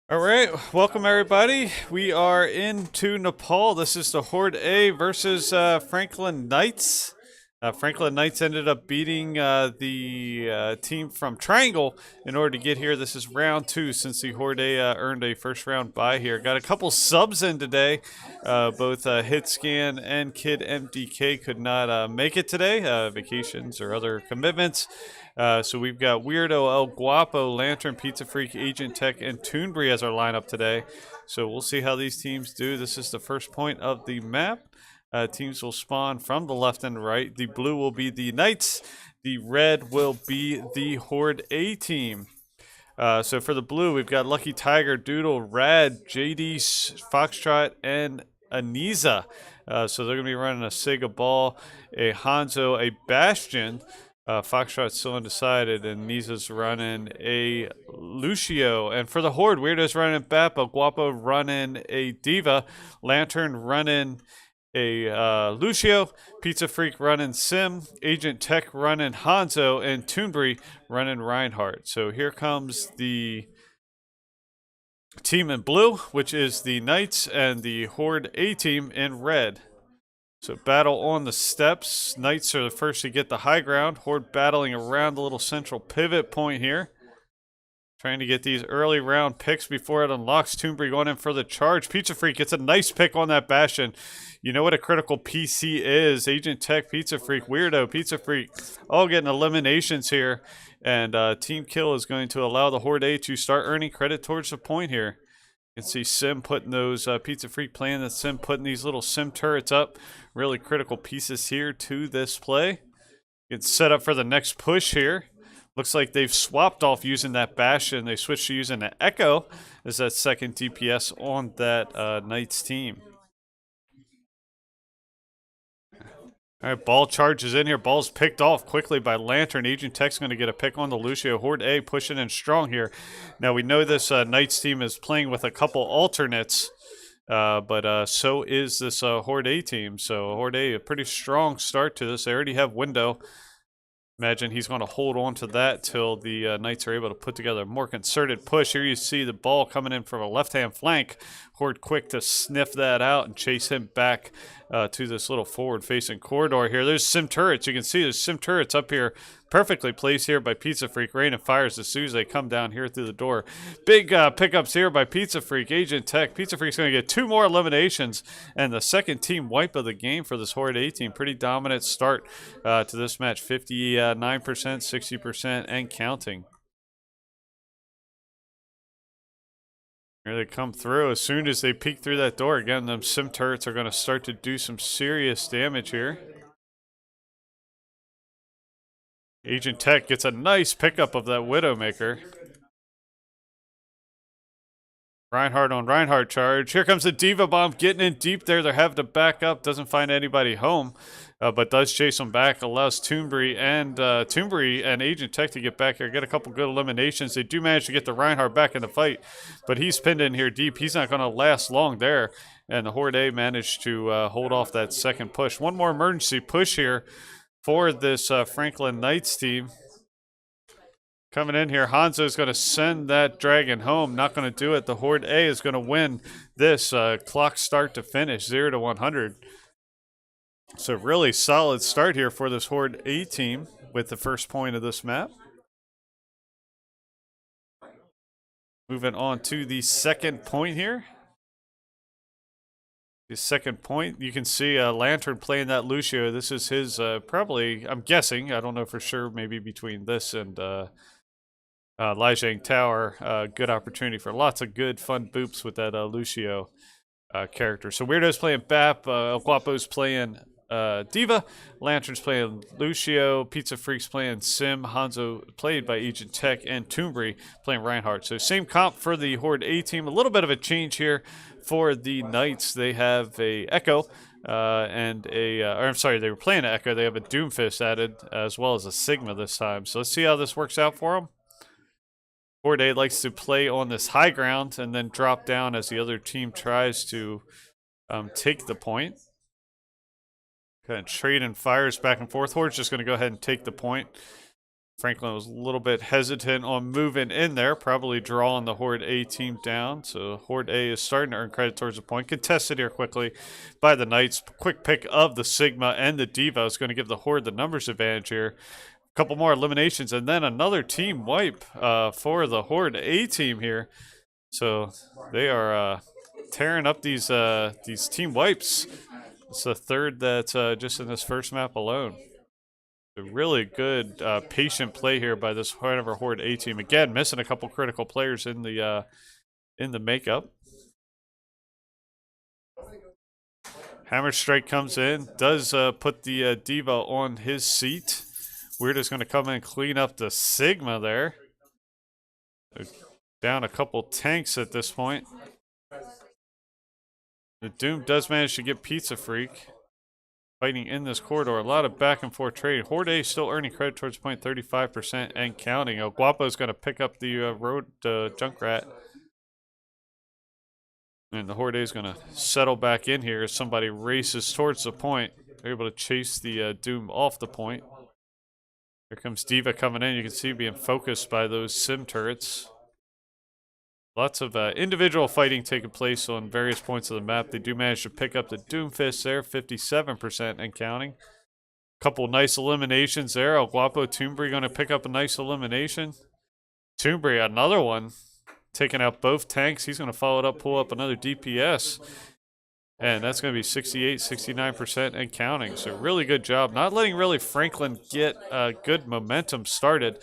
All right, welcome everybody. We are into Nepal. This is the Horde A versus Franklin Knights. Franklin Knights ended up beating the team from Triangle in order to get here. This is round two since the Horde A earned a first round bye here. Got a couple subs in today. Both Hitscan and Kid MDK could not make it today, vacations or other commitments. So we've got Weirdo, El Guapo, Lantern, Pizza Freak, Agent Tech, and Toonbury as our lineup today. So we'll see how these teams do. This is the first point of the map. Teams will spawn from the left and right. The blue will be the Knights. The red will be the Horde A team. So for the blue, we've got Lucky Tiger, Doodle, Rad, JD, Foxtrot, and Aniza. So they're going to be running a Sega Ball, a Hanzo, a Bastion. Foxtrot's still undecided, and Niza's running a Lucio. And for the Horde, Weirdo's running Bappa, Guapo running a Diva, Lantern running a Lucio, Pizza Freak running Sim, Agent Tech running Hanzo, and Toonbury running Reinhardt. So here comes the team in blue, which is the Knights, and the Horde A team in red. So battle on the steps. Knights are the first to get the high ground. Horde battling around the little central pivot point here. Trying to get these early round picks before it unlocks. Toonbury going in for the charge. Pizza Freak gets a nice pick on that Bastion. You know what a critical PC is. Agent Tech, Pizza Freak, Weirdo, Pizza Freak, all getting eliminations here. And Team Kill is going to allow the Horde A to start earning credit towards the point here. You can see Sim putting those Pizza Freak playing the Sim, putting these little Sim turrets up. Really critical pieces here to this play. It's set up for the next push here. Looks like they've swapped off using that Bastion. They switched to using the Echo as that second DPS on that Knights team. All right, ball charges in here. Ball's picked off quickly by Lantern. Agent Tech's going to get a pick on the Lucio. Horde A pushing in strong here. Now, we know this Knights team is playing with a couple alternates, but so is this Horde A team. So Horde A, a pretty strong start to this. They already have Window. Imagine he's going to hold on to that till the Knights are able to put together a more concerted push. Here you see the ball coming in from a left-hand flank. Horde quick to sniff that out and chase him back to this little forward-facing corridor here. There's Sim turrets. You can see there's Sim turrets up here. Perfectly placed here by Pizza Freak. Rain and fires as soon as they come down here through the door. Big pickups here by Pizza Freak. Agent Tech. Pizza Freak's going to get 2 more eliminations and the second team wipe of the game for this Horde A team. Pretty dominant start to this match. 59%, 60%, and counting. Here they come through. As soon as they peek through that door, again, them Sim turrets are going to start to do some serious damage here. Agent Tech gets a nice pickup of that Widowmaker. Reinhardt on Reinhardt charge. Here comes the Diva Bomb getting in deep there. They're having to back up. Doesn't find anybody home, but does chase them back. Allows Toonbury and Agent Tech to get back here. Get a couple good eliminations. They do manage to get the Reinhardt back in the fight, but he's pinned in here deep. He's not going to last long there. And the Horde A managed to hold off that second push. One more emergency push here for this Franklin Knights team. Coming in here, Hanzo is going to send that dragon home. Not going to do it. The Horde A is going to win this clock start to finish, 0 to 100. So really solid start here for this Horde A team with the first point of this map. Moving on to the second point here. The second point, you can see Lantern playing that Lucio. This is his probably, I'm guessing, I don't know for sure, maybe between this and Lijiang Tower. Good opportunity for lots of good fun boops with that Lucio character. So Weirdo's playing Bap, El Guapo's playing Diva, Lantern's playing Lucio, Pizza Freak's playing Sim, Hanzo played by Agent Tech, and Toonbury playing Reinhardt. So same comp for the Horde A team. A little bit of a change here for the Knights. They have a Echo and a, or I'm sorry, they were playing an Echo. They have a Doomfist added as well as a Sigma this time. So let's see how this works out for them. Horde A likes to play on this high ground and then drop down as the other team tries to take the point. Kind of trading fires back and forth. Horde's just going to go ahead and take the point. Franklin was a little bit hesitant on moving in there, probably drawing the Horde A team down. So Horde A is starting to earn credit towards the point. Contested here quickly by the Knights. Quick pick of the Sigma and the Diva is going to give the Horde the numbers advantage here. A couple more eliminations and then another team wipe for the Horde A team here. So they are tearing up these team wipes. It's the third that's just in this first map alone. A really good patient play here by this Hanover Horde A team. Again, missing a couple critical players in the makeup. Hammer Strike comes in, does put the Diva on his seat. Weird is going to come in and clean up the Sigma there. They're down a couple tanks at this point. The Doom does manage to get Pizza Freak. Fighting in this corridor, a lot of back and forth trading. Horde A still earning credit towards point 35% and counting. El Guapo is going to pick up the road Junkrat. And the Horde A is going to settle back in here as somebody races towards the point. They're able to chase the Doom off the point. Here comes Diva coming in. You can see being focused by those sim turrets. Lots of individual fighting taking place on various points of the map. They do manage to pick up the Doomfist there, 57% and counting. Couple nice eliminations there. El Guapo Toombury going to pick up a nice elimination. Toombury, another one. Taking out both tanks. He's going to follow it up, pull up another DPS. And that's going to be 68, 69% and counting. So really good job. Not letting really Franklin get good momentum started.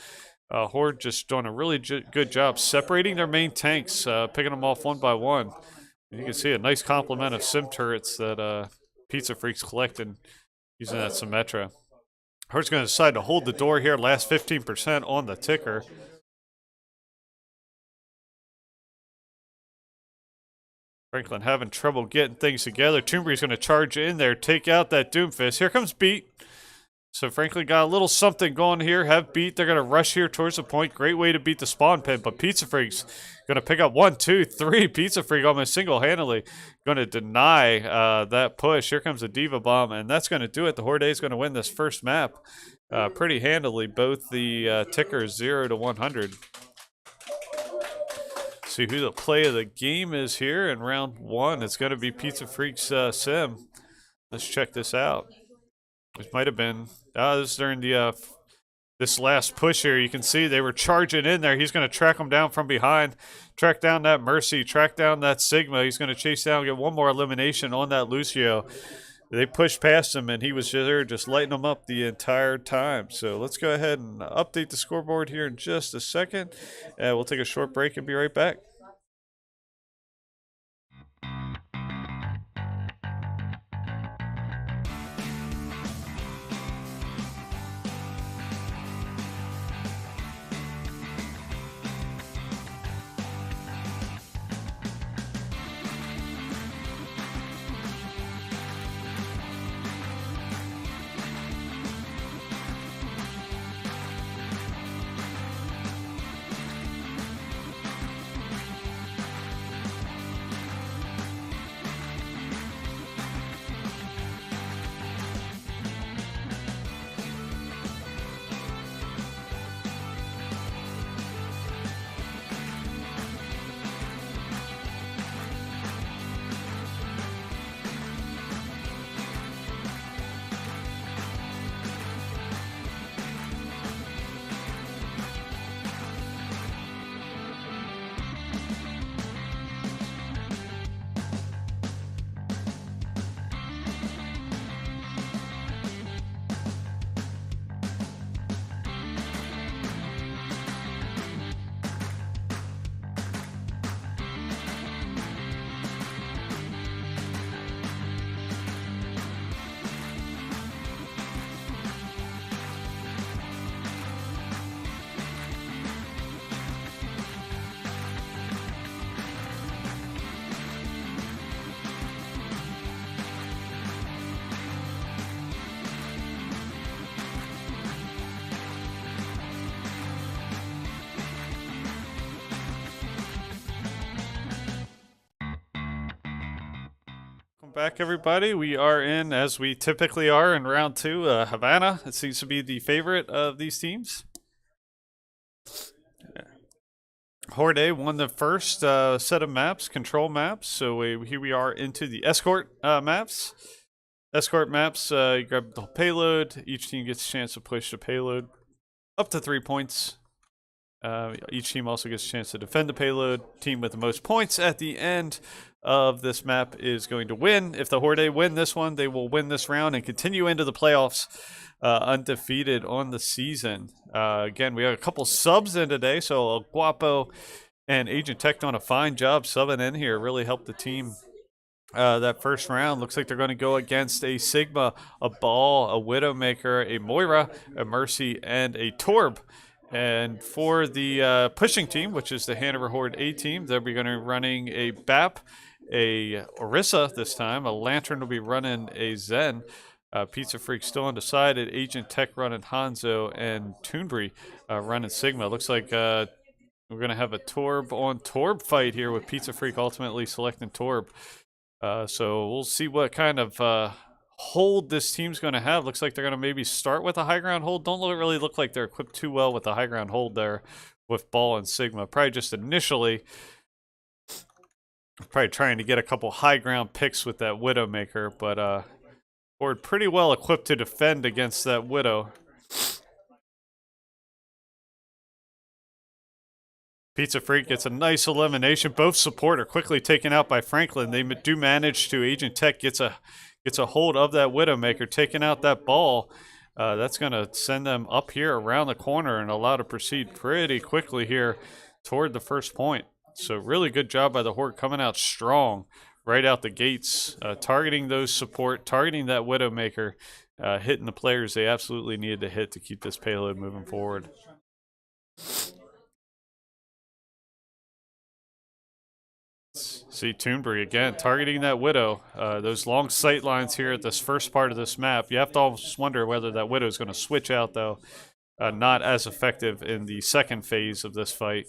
Horde just doing a really good job separating their main tanks, picking them off one by one. And you can see a nice complement of sim turrets that Pizza Freak's collecting using that Symmetra. Horde's going to decide to hold the door here, last 15% on the ticker. Franklin having trouble getting things together. Toombury's going to charge in there, take out that Doomfist. Here comes Beat. So Franklin got a little something going here. Have Beat. They're going to rush here towards the point. Great way to beat the spawn pin. But Pizza Freak's going to pick up 1, 2, 3. Pizza Freak almost single-handedly going to deny that push. Here comes the Diva Bomb. And that's going to do it. The Horde A is going to win this first map pretty handily. Both the tickers 0 to 100. See who the play of the game is here in round 1. It's going to be Pizza Freak's sim. Let's check this out. Which might have been this is during the this last push here. You can see they were charging in there. He's going to track them down from behind, track down that Mercy, track down that Sigma. He's going to chase down, get one more elimination on that Lucio. They pushed past him, and he was there just lighting them up the entire time. So let's go ahead and update the scoreboard here in just a second. We'll take a short break and be right back. Back, everybody. We are in, as we typically are, in round 2. Havana, it seems to be the favorite of these teams. Horde A won the first set of maps, control maps. So here we are into the escort maps. Escort maps, you grab the payload. Each team gets a chance to push the payload up to 3 points. Each team also gets a chance to defend the payload. Team with the most points at the end of this map is going to win. If the Horde win this one, they will win this round and continue into the playoffs undefeated on the season. Again, we have a couple subs in today, so Guapo and Agent Tech done a fine job subbing in here. Really helped the team. That first round looks like they're going to go against a Sigma, a Ball, a Widowmaker, a Moira, a Mercy, and a Torb. And for the pushing team, which is the Hanover Horde A team, they'll be going to be running a BAP, a Orisa this time. A Lantern will be running a Zen. Pizza Freak still undecided. Agent Tech running Hanzo, and Toonbury running Sigma. Looks like we're going to have a Torb on Torb fight here with Pizza Freak ultimately selecting Torb. So we'll see what kind of hold this team's going to have. Looks like they're going to maybe start with a high ground hold. Don't really look like they're equipped too well with the high ground hold there with Ball and Sigma. Probably just initially, probably trying to get a couple high ground picks with that Widowmaker, but Horde pretty well equipped to defend against that Widow. Pizza Freak gets a nice elimination. Both support are quickly taken out by Franklin. They do manage to. Agent Tech gets a hold of that Widowmaker, taking out that Ball. That's going to send them up here around the corner and allow to proceed pretty quickly here toward the first point. So really good job by the Horde coming out strong right out the gates, targeting those support, targeting that Widowmaker, hitting the players they absolutely needed to hit to keep this payload moving forward. See Toonbury again targeting that Widow. Those long sight lines here at this first part of this map. You have to almost wonder whether that Widow is going to switch out, though. Not as effective in the second phase of this fight.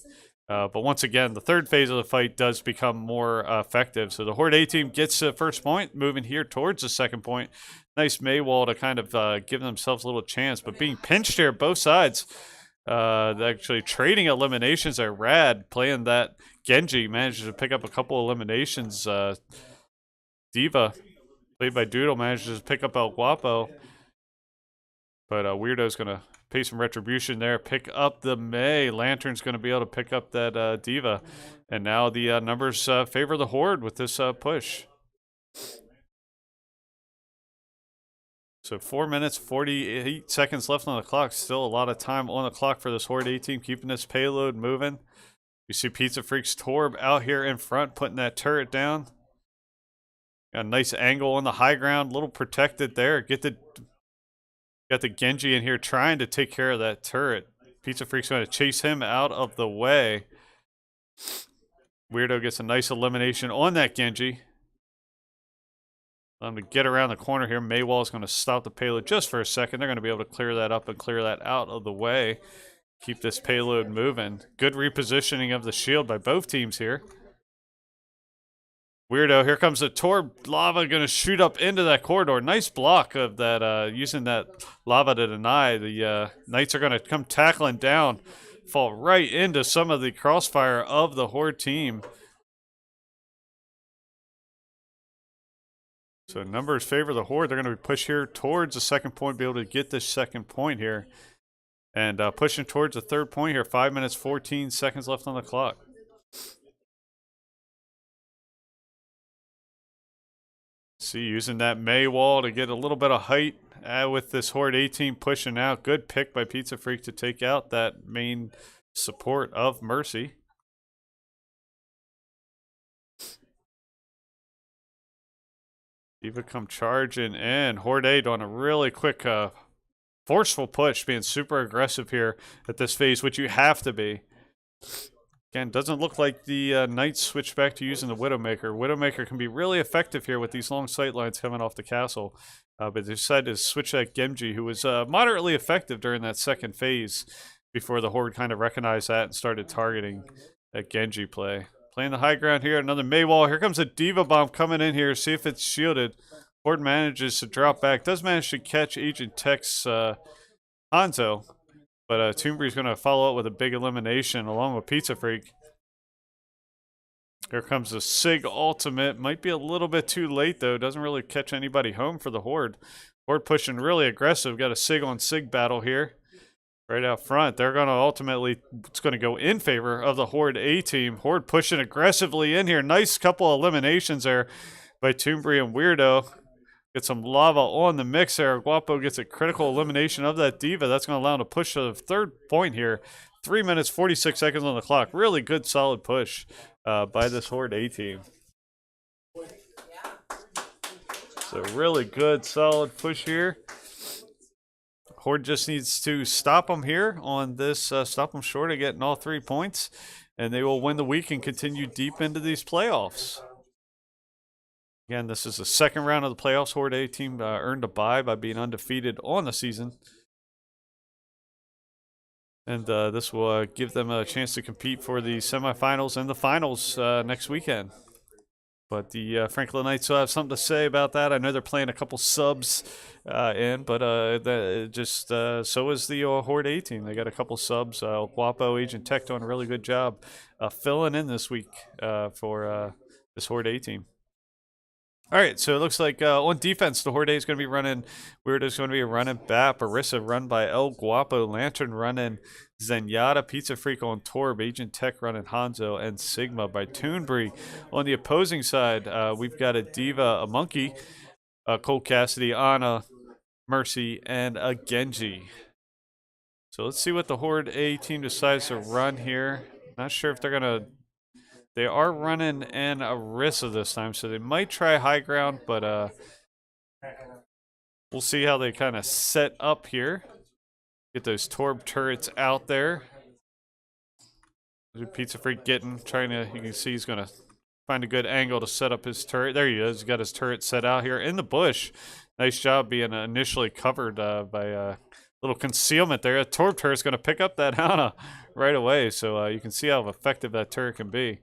But once again, the third phase of the fight does become more effective. So the Horde A team gets the first point, moving here towards the second point. Nice Maywall to kind of give themselves a little chance. But being pinched here, both sides. Actually trading eliminations are rad. Playing that Genji manages to pick up a couple eliminations. Diva, played by Doodle, manages to pick up El Guapo. But Weirdo's going to pay some retribution there. Pick up the Mei. Lantern's going to be able to pick up that Diva. And now the numbers favor the Horde with this push. So 4 minutes, 48 seconds left on the clock. Still a lot of time on the clock for this Horde A team, keeping this payload moving. You see Pizza Freak's Torb out here in front, putting that turret down. Got a nice angle on the high ground, a little protected there. Got the Genji in here trying to take care of that turret. Pizza Freak's going to chase him out of the way. Weirdo gets a nice elimination on that Genji. To get around the corner here. Maywall is going to stop the payload just for a second. They're going to be able to clear that up and clear that out of the way. Keep this payload moving. Good repositioning of the shield by both teams here. Weirdo, here comes the Torb. Lava going to shoot up into that corridor. Nice block of that, using that lava to deny. The Knights are going to come tackling down. Fall right into some of the crossfire of the Horde team. So numbers favor the Horde. They're going to be pushed here towards the second point, be able to get this second point here. And pushing towards the third point here. 5 minutes, 14 seconds left on the clock. See, using that Mei wall to get a little bit of height with this Horde A team pushing out. Good pick by Pizza Freak to take out that main support of Mercy. Diva come charging in. Horde A doing a really quick, forceful push, being super aggressive here at this phase, which you have to be. Again, doesn't look like the Knights switched back to using the Widowmaker. Widowmaker can be really effective here with these long sight lines coming off the castle. But they decided to switch that Genji, who was moderately effective during that second phase before the Horde kind of recognized that and started targeting that Genji play. Playing the high ground here, another Maywall. Here comes a Diva Bomb coming in here. See if it's shielded. Horde manages to drop back. Does manage to catch Agent Tech's Hanzo. But Toonbury's going to follow up with a big elimination along with Pizza Freak. Here comes the Sig ultimate. Might be a little bit too late, though. Doesn't really catch anybody home for the Horde. Horde pushing really aggressive. Got a Sig on Sig battle here. Right out front. They're going to ultimately, it's going to go in favor of the Horde A team. Horde pushing aggressively in here. Nice couple eliminations there by Toombury and Weirdo. Get some lava on the mix there. Guapo gets a critical elimination of that D.Va. That's going to allow him to push to the third point here. 3 minutes, 46 seconds on the clock. Really good, solid push by this Horde A team. So really good, solid push here. Horde just needs to stop them here on this, stop them short of getting all 3 points, and they will win the week and continue deep into these playoffs. Again, this is the second round of the playoffs. Horde A team earned a bye by being undefeated on the season. And this will give them a chance to compete for the semifinals and the finals next weekend. But the Franklin Knights will have something to say about that. I know they're playing a couple subs in, but so is the Horde A team. They got a couple subs. Guapo, Agent Tech doing a really good job filling in this week for this Horde A team. All right, so it looks like on defense, the Horde is going to be running, Weirdo's going to be running Bap, Arissa run by El Guapo, Lantern running Zenyatta, Pizza Freak on Torb, Agent Tech running Hanzo, and Sigma by Toonbury. On the opposing side, we've got a D.Va, a Monkey, Cole Cassidy, Ana, Mercy, and a Genji. So let's see what the Horde A team decides to run here. Not sure if they're going to... They are running an Arissa this time, so they might try high ground, but we'll see how they kind of set up here. Get those Torb turrets out there. Pizza Freak trying to, you can see he's going to find a good angle to set up his turret. There he is. He's got his turret set out here in the bush. Nice job being initially covered by a little concealment there. A Torb turret's going to pick up that Hana right away, so you can see how effective that turret can be.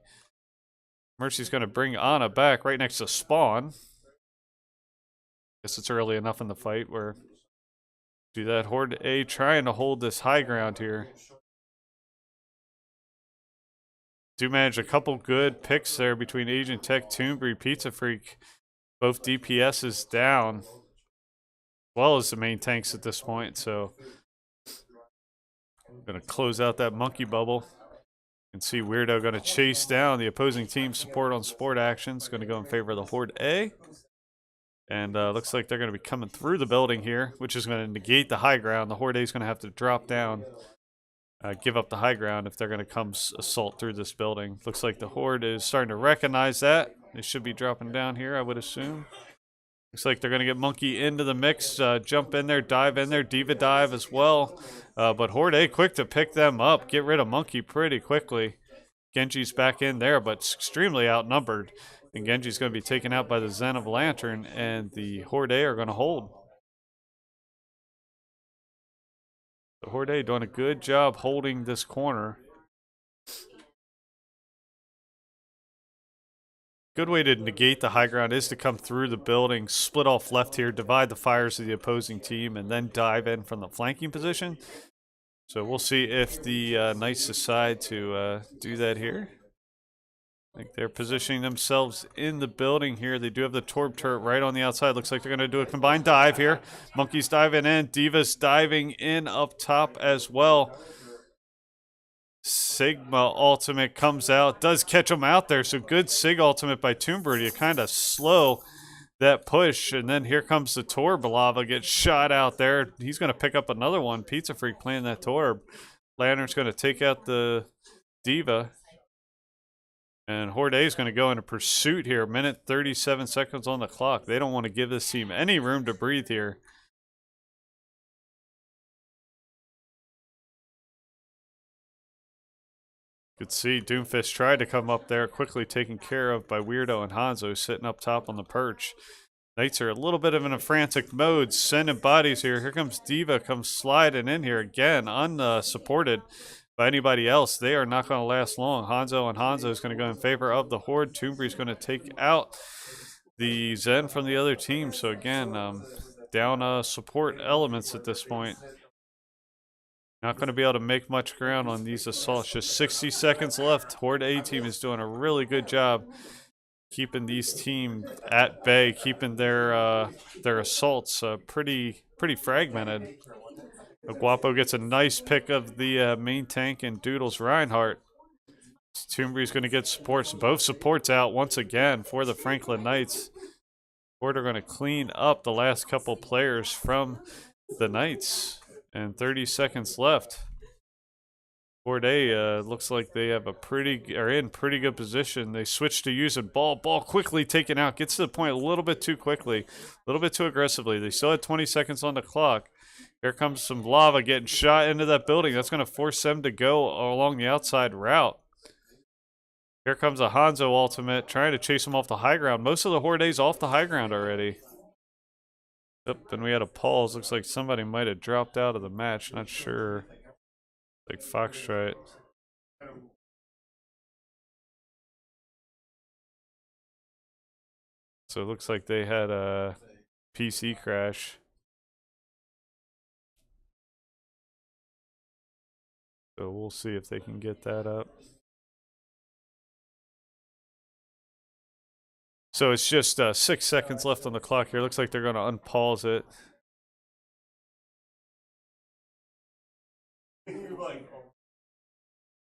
Mercy's going to bring Ana back right next to Spawn. Guess it's early enough in the fight where do that. Horde A trying to hold this high ground here. Do manage a couple good picks there between Agent Tech, Toombury, Pizza Freak. Both DPSs down, as well as the main tanks at this point. So I'm going to close out that monkey bubble. And see Weirdo going to chase down the opposing team's support on support actions. Going to go in favor of the Horde A. And looks like they're going to be coming through the building here, which is going to negate the high ground. The Horde A is going to have to drop down, give up the high ground if they're going to come assault through this building. Looks like the Horde is starting to recognize that. They should be dropping down here, I would assume. Looks like they're going to get Monkey into the mix, jump in there, dive in there, D.Va dive as well. But Horde A quick to pick them up, get rid of Monkey pretty quickly. Genji's back in there, but extremely outnumbered. And Genji's going to be taken out by the Zen of Lantern, and the Horde A are going to hold. The Horde A doing a good job holding this corner. Good way to negate the high ground is to come through the building, split off left here, divide the fires of the opposing team, and then dive in from the flanking position. So we'll see if the Knights decide to do that here. I think they're positioning themselves in the building here. They do have the Torb turret right on the outside. Looks like they're going to do a combined dive here. Monkey's diving in. D.Va's diving in up top as well. Sigma ultimate comes out, does catch him out there, so good Sig ultimate by Toombury to kind of slow that push, and then here comes the Torb lava, gets shot out there. He's going to pick up another one. Pizza Freak playing that Torb. Lantern's going to take out the D.Va, and Horde A is going to go into pursuit here. Minute 37 seconds on the clock. They don't want to give this team any room to breathe here. Could see Doomfist tried to come up there, quickly taken care of by Weirdo and Hanzo sitting up top on the perch. Knights are a little bit of in a frantic mode, sending bodies here. Here comes D.Va, comes sliding in here again, unsupported by anybody else. They are not going to last long. Hanzo is going to go in favor of the Horde. Toombury is going to take out the Zen from the other team. So again, down support elements at this point. Not going to be able to make much ground on these assaults. Just 60 seconds left. Horde A team is doing a really good job keeping these teams at bay, keeping their assaults pretty fragmented. Guapo gets a nice pick of the main tank and Doodles Reinhardt. Toombri's going to get supports. Both supports out once again for the Franklin Knights. Horde are going to clean up the last couple players from the Knights. And 30 seconds left. Horde looks like they have are in pretty good position. They switch to using ball quickly taken out. Gets to the point a little bit too quickly, a little bit too aggressively. They still had 20 seconds on the clock. Here comes some lava getting shot into that building. That's going to force them to go along the outside route. Here comes a Hanzo ultimate, trying to chase them off the high ground. Most of the Horde's off the high ground already. Yep, and we had a pause. Looks like somebody might have dropped out of the match. Not sure. Like Foxtrot. So it looks like they had a PC crash. So we'll see if they can get that up. So it's just 6 seconds left on the clock here. Looks like they're going to unpause it.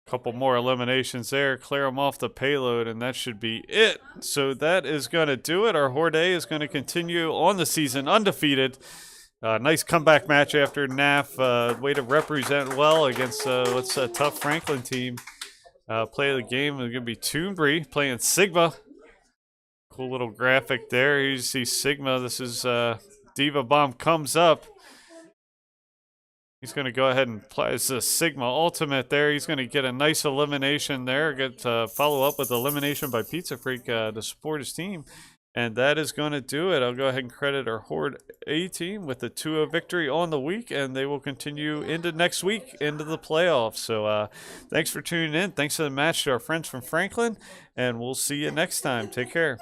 Couple more eliminations there, clear them off the payload, and that should be it. So that is going to do it. Our Horde is going to continue on the season undefeated. Nice comeback match after NAF. Way to represent well against what's a tough Franklin team. Play of the game is going to be Toombry playing Sigma. Cool little graphic there. Here you see Sigma. This is Diva Bomb comes up. He's going to go ahead and play a Sigma ultimate there. He's going to get a nice elimination there. Get follow up with elimination by Pizza Freak to support his team. And that is going to do it. I'll go ahead and credit our Horde A team with the 2-0 victory on the week. And they will continue into next week, into the playoffs. So thanks for tuning in. Thanks for the match to our friends from Franklin. And we'll see you next time. Take care.